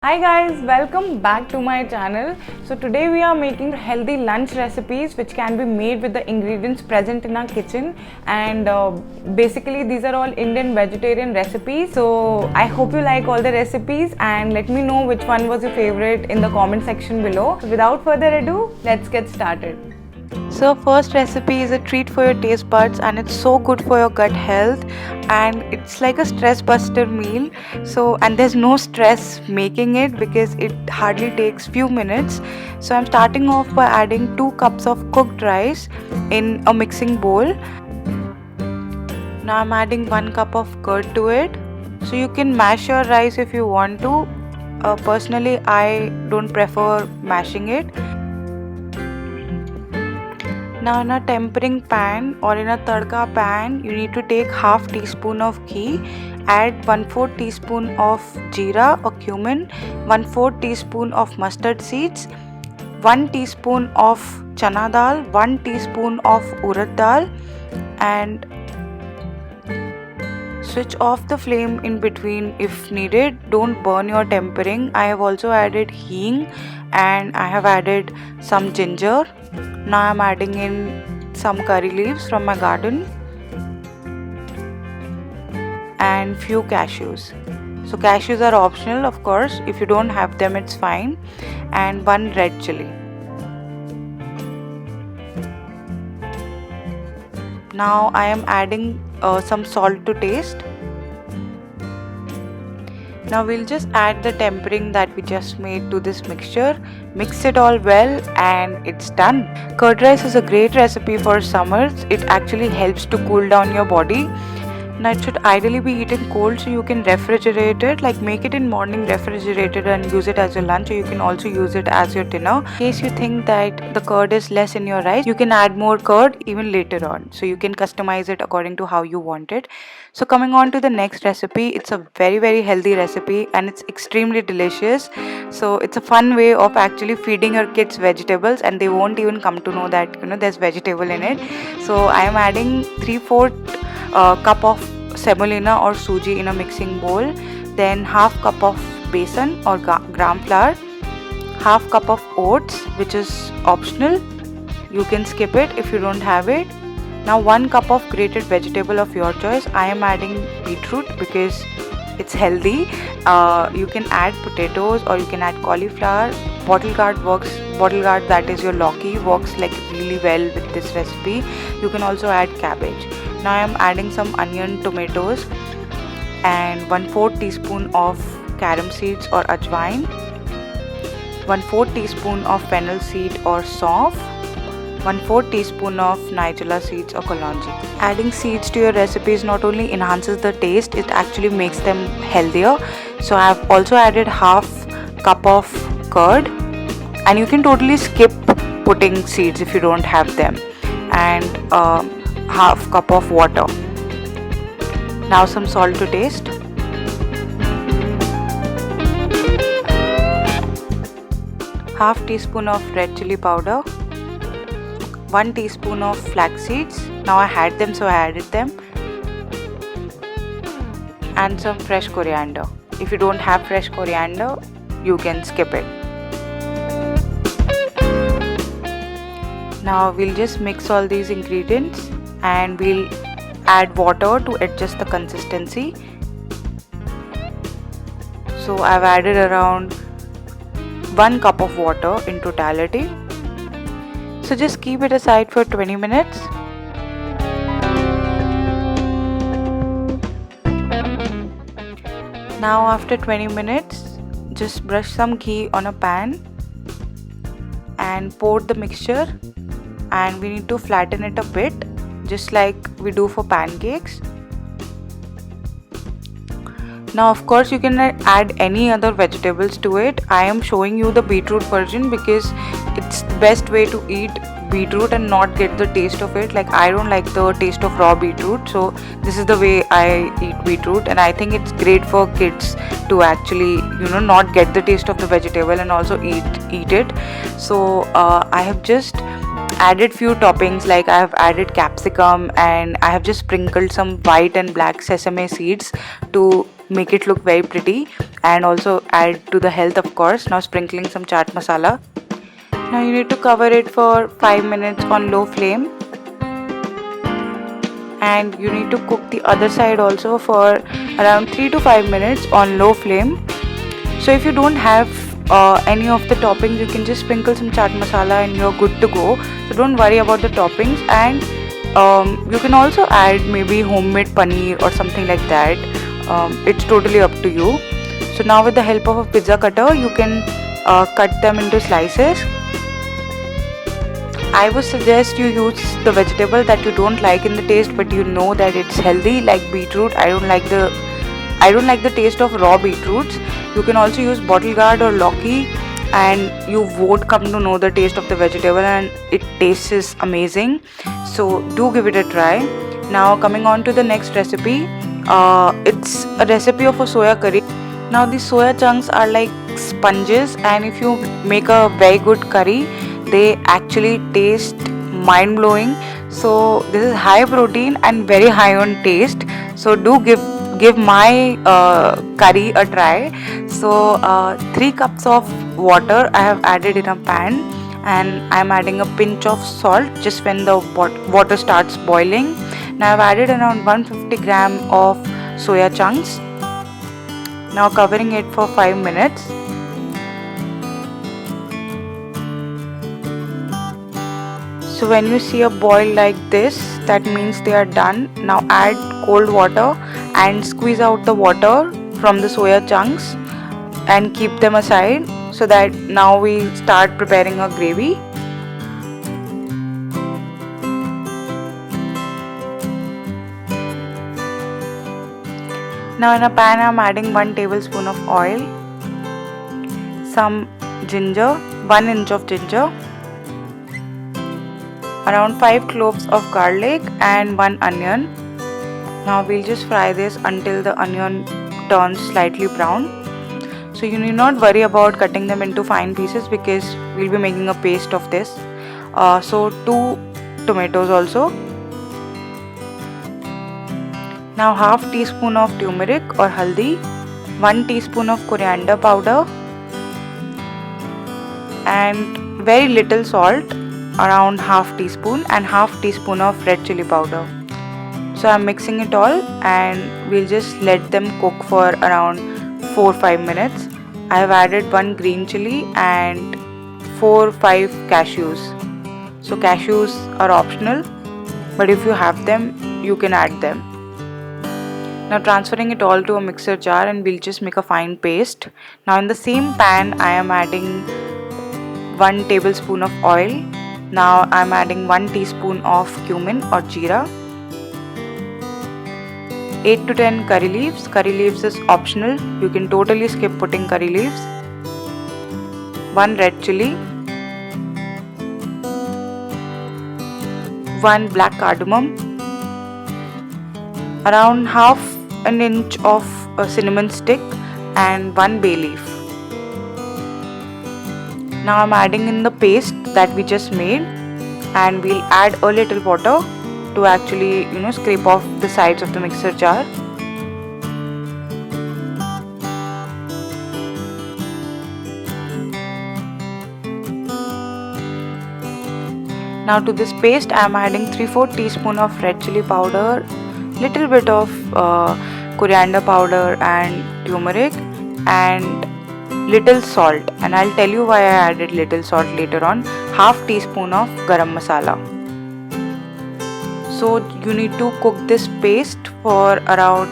Hi guys, welcome back to my channel. So today we are making healthy lunch recipes which can be made with the ingredients present in our kitchen, and basically these are all Indian vegetarian recipes. So I hope you like all the recipes and let me know which one was your favorite in the comment section below. So without further ado, let's get started. So first recipe is a treat for your taste buds and it's so good for your gut health, and it's like a stress buster meal. So and there's no stress making it because it hardly takes few minutes. So I'm starting off by adding 2 cups of cooked rice in a mixing bowl. Now I'm adding 1 cup of curd to it. So you can mash your rice if you want to. Personally I don't prefer mashing it. Now in a tempering pan or in a tadka pan, you need to take half teaspoon of ghee, add 1/4 teaspoon of jeera or cumin, 1/4 teaspoon of mustard seeds, 1 teaspoon of chana dal, 1 teaspoon of urad dal, and switch off the flame in between if needed. Don't burn your tempering. I have also added hing and I have added some ginger. Now I'm adding in some curry leaves from my garden and few cashews. So cashews are optional, of course. If you don't have them, it's fine. And 1 red chili. Now I am adding some salt to taste. Now we'll just add the tempering that we just made to this mixture. Mix it all well and it's done. Curd rice is a great recipe for summers. It actually helps to cool down your body. Now it should ideally be eaten cold, so you can refrigerate it, like make it in morning refrigerated and use it as your lunch, or you can also use it as your dinner. In case you think that the curd is less in your rice, you can add more curd even later on. So you can customize it according to how you want it. So coming on to the next recipe, it's a very healthy recipe and it's extremely delicious. So it's a fun way of actually feeding your kids vegetables and they won't even come to know that there's vegetable in it. So I am adding 3/4 cup of semolina or suji in a mixing bowl, then half cup of besan or gram flour, half cup of oats, which is optional. You can skip it if you don't have it. Now 1 cup of grated vegetable of your choice. I am adding beetroot because it's healthy. You can add potatoes or you can add cauliflower. Bottle gourd works. Bottle gourd, that is your lauki, works like really well with this recipe. You can also add cabbage. Now I am adding some onion, tomatoes, and 1/4 teaspoon of carom seeds or ajwain, 1/4 teaspoon of fennel seed or saunf, 1/4 teaspoon of nigella seeds or kalonji. Adding seeds to your recipes not only enhances the taste, it actually makes them healthier. So I have also added half cup of curd, and you can totally skip putting seeds if you don't have them, and half cup of water. Now some salt to taste. Half teaspoon of red chili powder, 1 teaspoon of flax seeds. Now I had them, so I added them, and some fresh coriander. If you don't have fresh coriander, you can skip it. Now we'll just mix all these ingredients and we'll add water to adjust the consistency. So I've added around 1 cup of water in totality. So just keep it aside for 20 minutes. Now after 20 minutes, just brush some ghee on a pan and pour the mixture, and we need to flatten it a bit, just like we do for pancakes. Now of course you can add any other vegetables to it. I am showing you the beetroot version because it's the best way to eat beetroot and not get the taste of it. Like I don't like the taste of raw beetroot, so this is the way I eat beetroot, and I think it's great for kids to actually not get the taste of the vegetable and also eat it. So I have just added few toppings, like I have added capsicum and I have just sprinkled some white and black sesame seeds to make it look very pretty. and also add to the health, of course. Now sprinkling some chaat masala. Now you need to cover it for 5 minutes on low flame, and you need to cook the other side also for around 3 to 5 minutes on low flame. So if you don't have any of the toppings, you can just sprinkle some chaat masala and you're good to go. So don't worry about the toppings, and you can also add maybe homemade paneer or something like that. It's totally up to you. So now with the help of a pizza cutter, you can cut them into slices. I would suggest you use the vegetable that you don't like in the taste, but you know that it's healthy, like beetroot. I don't like the taste of raw beetroots. You can also use bottle gourd or lauki, and you won't come to know the taste of the vegetable, and it tastes amazing. So do give it a try. Now coming on to the next recipe, it's a recipe of a soya curry. Now the soya chunks are like sponges, and if you make a very good curry, they actually taste mind blowing. So this is high protein and very high on taste. So do give my curry a try. So 3 cups of water I have added in a pan, and I am adding a pinch of salt just when the water starts boiling. Now I have added around 150 gram of soya chunks. Now covering it for 5 minutes. So when you see a boil like this, that means they are done. Now add cold water and squeeze out the water from the soya chunks and keep them aside, so that now we start preparing a gravy. Now in a pan I am adding 1 tablespoon of oil, some ginger, 1 inch of ginger, around 5 cloves of garlic and 1 onion. Now we'll just fry this until the onion turns slightly brown. So you need not worry about cutting them into fine pieces, because we'll be making a paste of this. So 2 tomatoes also. Now half teaspoon of turmeric or haldi, 1 teaspoon of coriander powder, and very little salt, around half teaspoon, and half teaspoon of red chili powder. So I'm mixing it all, and we'll just let them cook for around 4-5 minutes. I have added 1 green chili and 4-5 cashews. So cashews are optional, but if you have them, you can add them. Now transferring it all to a mixer jar, and we'll just make a fine paste. Now in the same pan I am adding 1 tablespoon of oil. Now I am adding 1 teaspoon of cumin or jeera, 8 to 10 curry leaves. Curry leaves is optional, you can totally skip putting curry leaves. 1 red chili, 1 black cardamom, around half an inch of a cinnamon stick, and 1 bay leaf. Now I'm adding in the paste that we just made, and we'll add a little water to actually scrape off the sides of the mixer jar. Now to this paste I am adding 3/4 teaspoon of red chili powder, little bit of coriander powder and turmeric, and little salt, and I'll tell you why I added little salt later on. Half teaspoon of garam masala. So you need to cook this paste for around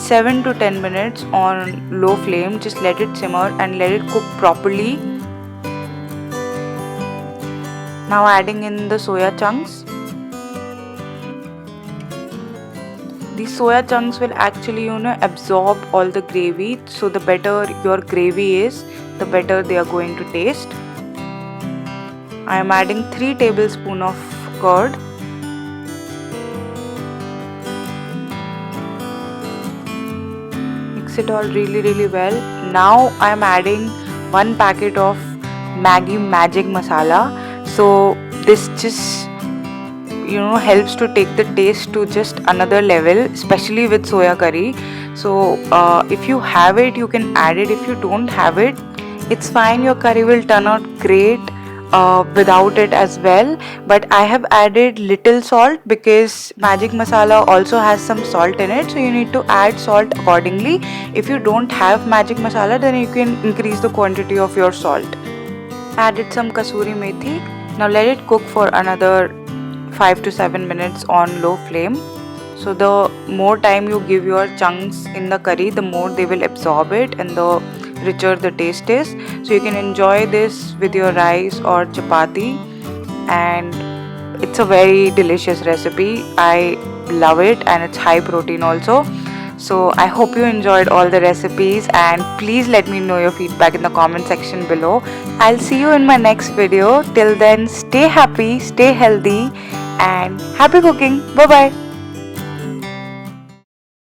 7 to 10 minutes on low flame. Just let it simmer and let it cook properly. Now adding in the soya chunks. The soya chunks will actually absorb all the gravy, so the better your gravy is, the better they are going to taste. I am adding 3 tablespoons of curd, mix it all really well. Now I am adding 1 packet of Maggi Magic Masala. So this just helps to take the taste to just another level, especially with soya curry. So if you have it, you can add it. If you don't have it, it's fine. Your curry will turn out great without it as well. But I have added little salt because magic masala also has some salt in it, so you need to add salt accordingly. If you don't have magic masala, then you can increase the quantity of your salt. Added some kasuri methi. Now let it cook for another 5 to 7 minutes on low flame. So the more time you give your chunks in the curry, the more they will absorb it and the richer the taste is. So you can enjoy this with your rice or chapati, and it's a very delicious recipe. I love it, and it's high protein also. So I hope you enjoyed all the recipes, and please let me know your feedback in the comment section below. I'll see you in my next video. Till then, stay happy, stay healthy, and happy cooking. Bye bye.